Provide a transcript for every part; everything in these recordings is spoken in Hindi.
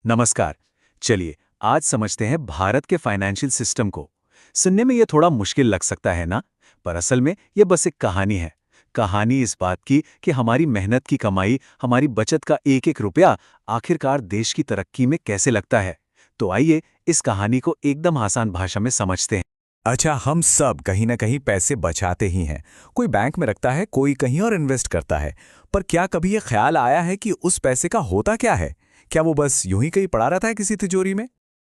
नमस्कार। चलिए आज समझते हैं भारत के फाइनेंशियल सिस्टम को। सुनने में ये थोड़ा मुश्किल लग सकता है ना, पर असल में ये बस एक कहानी है। कहानी इस बात की कि हमारी मेहनत की कमाई, हमारी बचत का एक एक रुपया आखिरकार देश की तरक्की में कैसे लगता है। तो आइए इस कहानी को एकदम आसान भाषा में समझते हैं। अच्छा, हम सब कहीं ना कहीं पैसे बचाते ही हैं। कोई बैंक में रखता है, कोई कहीं और इन्वेस्ट करता है। पर क्या कभी ये ख्याल आया है कि उस पैसे का होता क्या है? क्या वो बस यूं ही कहीं पड़ा रहता है किसी तिजोरी में?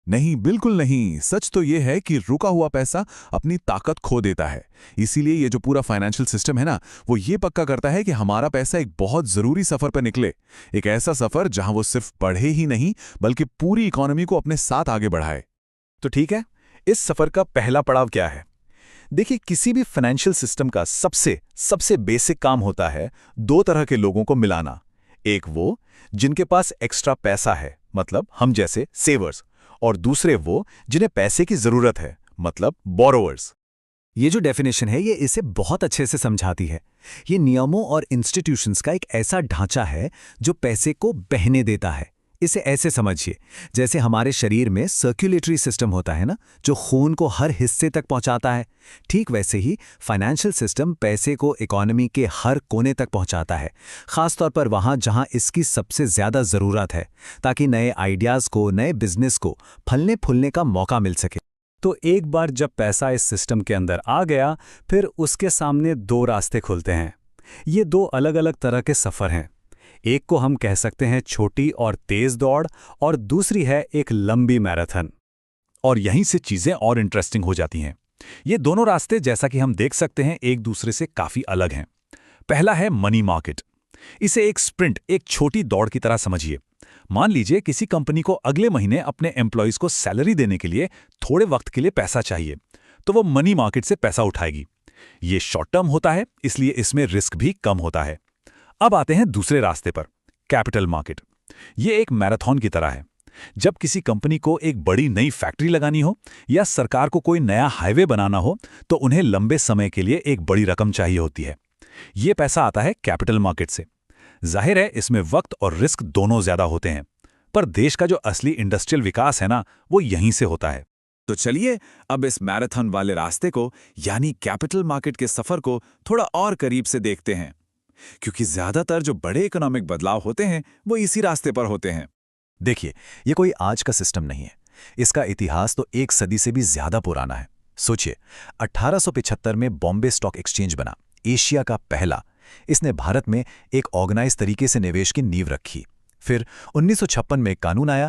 नहीं, बिल्कुल नहीं। सच तो ये है कि रुका हुआ पैसा अपनी ताकत खो देता है। इसीलिए ये जो पूरा फाइनेंशियल सिस्टम है ना, वो ये पक्का करता है कि हमारा पैसा एक बहुत ज़रूरी सफ़र पर निकले। एक ऐसा सफ़र जहां वो सिर्फ पढ़े ही नहीं, बल्कि पूरी इकोनॉमी को अपने साथ आगे बढ़ाए। तो ठीक है, इस सफर का पहला पड़ाव क्या है? देखिए, किसी भी फाइनेंशियल सिस्टम का सबसे सबसे बेसिक काम होता है दो तरह के लोगों को मिलाना। एक वो जिनके पास एक्स्ट्रा पैसा है, मतलब हम जैसे सेवर्स, और दूसरे वो जिन्हें पैसे की जरूरत है, मतलब बोरोवर्स। ये जो डेफिनेशन है ये इसे बहुत अच्छे से समझाती है। ये नियमों और इंस्टीट्यूशंस का एक ऐसा ढांचा है जो पैसे को बहने देता है। इसे ऐसे समझिए, जैसे हमारे शरीर में सर्कुलेटरी सिस्टम होता है ना, जो खून को हर हिस्से तक पहुंचाता है। ठीक वैसे ही फाइनेंशियल सिस्टम पैसे को इकोनॉमी के हर कोने तक पहुंचाता है, खासतौर पर वहां जहां इसकी सबसे ज्यादा जरूरत है, ताकि नए आइडियाज को, नए बिजनेस को फलने फूलने का मौका मिल सके। तो एक बार जब पैसा इस सिस्टम के अंदर आ गया, फिर उसके सामने दो रास्ते खुलते हैं। ये दो अलग अलग तरह के सफ़र हैं। एक को हम कह सकते हैं छोटी और तेज दौड़, और दूसरी है एक लंबी मैराथन। और यहीं से चीजें और इंटरेस्टिंग हो जाती हैं। ये दोनों रास्ते, जैसा कि हम देख सकते हैं, एक दूसरे से काफी अलग हैं। पहला है मनी मार्केट। इसे एक स्प्रिंट, एक छोटी दौड़ की तरह समझिए। मान लीजिए किसी कंपनी को अगले महीने अपने एम्प्लॉयज को सैलरी देने के लिए थोड़े वक्त के लिए पैसा चाहिए, तो वो मनी मार्केट से पैसा उठाएगी। ये शॉर्ट टर्म होता है, इसलिए इसमें रिस्क भी कम होता है। अब आते हैं दूसरे रास्ते पर, कैपिटल मार्केट। ये एक मैराथन की तरह है। जब किसी कंपनी को एक बड़ी नई फैक्ट्री लगानी हो या सरकार को कोई नया हाईवे बनाना हो, तो उन्हें लंबे समय के लिए एक बड़ी रकम चाहिए होती है। ये पैसा आता है कैपिटल मार्केट से। जाहिर है, इसमें वक्त और रिस्क दोनों ज्यादा होते हैं, पर देश का जो असली इंडस्ट्रियल विकास है ना, वो यहीं से होता है। तो चलिए अब इस मैराथन वाले रास्ते को, यानी कैपिटल मार्केट के सफ़र को थोड़ा और करीब से देखते हैं, क्योंकि ज्यादातर जो बड़े इकोनॉमिक बदलाव होते हैं वो इसी रास्ते पर होते हैं। देखिए, ये कोई आज का सिस्टम नहीं है। इसका इतिहास तो एक सदी से भी ज्यादा पुराना है। सोचिए, 1875 में बॉम्बे स्टॉक एक्सचेंज बना, एशिया का पहला। इसने भारत में एक ऑर्गेनाइज तरीके से निवेश की नींव रखी। फिर 1956 में एक कानून आया,